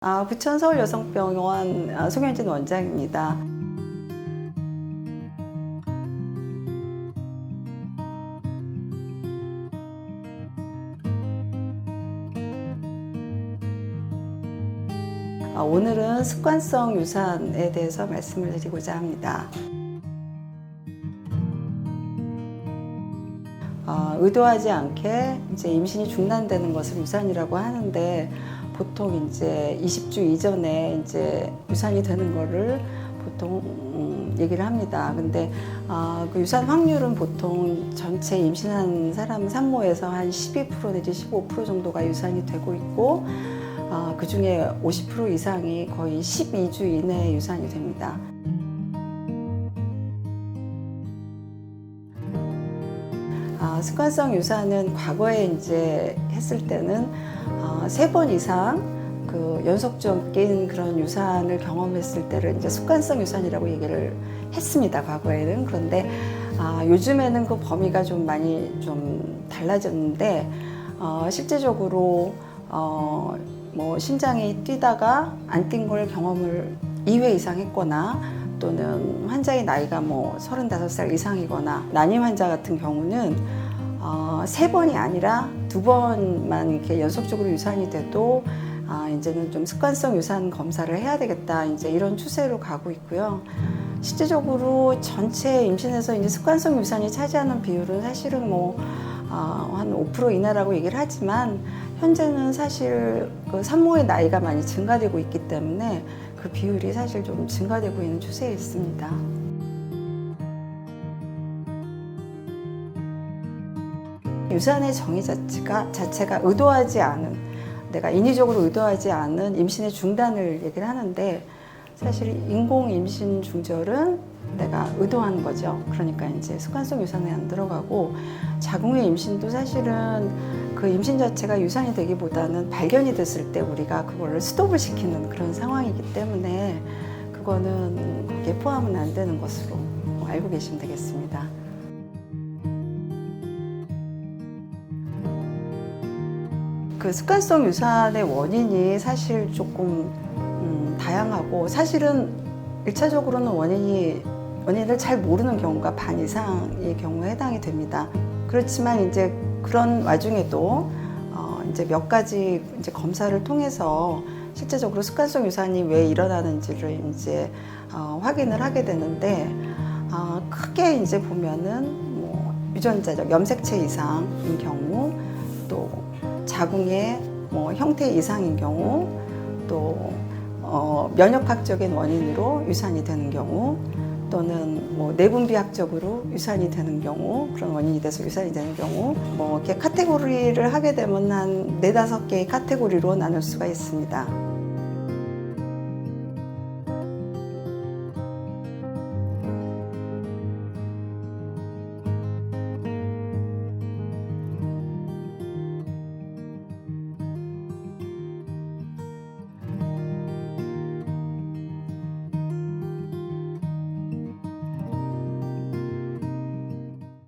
부천 서울여성병원 송현진 원장입니다. 오늘은 습관성 유산에 대해서 말씀을 드리고자 합니다. 의도하지 않게 이제 임신이 중단되는 것을 유산이라고 하는데, 보통 이제 20주 이전에 이제 유산이 되는 거를 보통 얘기를 합니다. 근데 그 유산 확률은 보통 전체 임신한 사람 산모에서 한 12% 내지 15% 정도가 유산이 되고 있고, 그 중에 50% 이상이 거의 12주 이내에 유산이 됩니다. 습관성 유산은 과거에 이제 했을 때는 3번 이상 그 연속적인 그런 유산을 경험했을 때를 이제 습관성 유산이라고 얘기를 했습니다, 과거에는. 그런데 요즘에는 그 범위가 좀 많이 좀 달라졌는데, 실제적으로 뭐 심장이 뛰다가 안 뛴 걸 경험을 2회 이상 했거나, 또는 환자의 나이가 뭐 35살 이상이거나, 난임 환자 같은 경우는 3번이 아니라 2번만 이렇게 연속적으로 유산이 돼도 이제는 좀 습관성 유산 검사를 해야 되겠다, 이제 이런 추세로 가고 있고요. 실제적으로 전체 임신에서 이제 습관성 유산이 차지하는 비율은 사실은 뭐 한 5% 이내라고 얘기를 하지만, 현재는 사실 그 산모의 나이가 많이 증가되고 있기 때문에 그 비율이 사실 좀 증가되고 있는 추세에 있습니다. 유산의 정의 자체가 의도하지 않은, 내가 인위적으로 의도하지 않은 임신의 중단을 얘기를 하는데, 사실 인공 임신 중절은 내가 의도한 거죠. 그러니까 이제 습관성 유산에 안 들어가고, 자궁의 임신도 사실은 그 임신 자체가 유산이 되기보다는 발견이 됐을 때 우리가 그거를 스톱을 시키는 그런 상황이기 때문에, 그거는 거기에 포함은 안 되는 것으로 알고 계시면 되겠습니다. 그 습관성 유산의 원인이 사실 조금 다양하고, 사실은 1차적으로는 원인을 잘 모르는 경우가 반 이상의 경우에 해당이 됩니다. 그렇지만 이제 그런 와중에도 이제 몇 가지 이제 검사를 통해서 실제적으로 습관성 유산이 왜 일어나는지를 이제 확인을 하게 되는데, 크게 이제 보면은 뭐 유전자적 염색체 이상인 경우, 또 자궁의 뭐 형태 이상인 경우, 또 면역학적인 원인으로 유산이 되는 경우, 또는 뭐 내분비학적으로 유산이 되는 경우, 그런 원인이 돼서 유산이 되는 경우, 뭐 이렇게 카테고리를 하게 되면 한 4-5개의 카테고리로 나눌 수가 있습니다.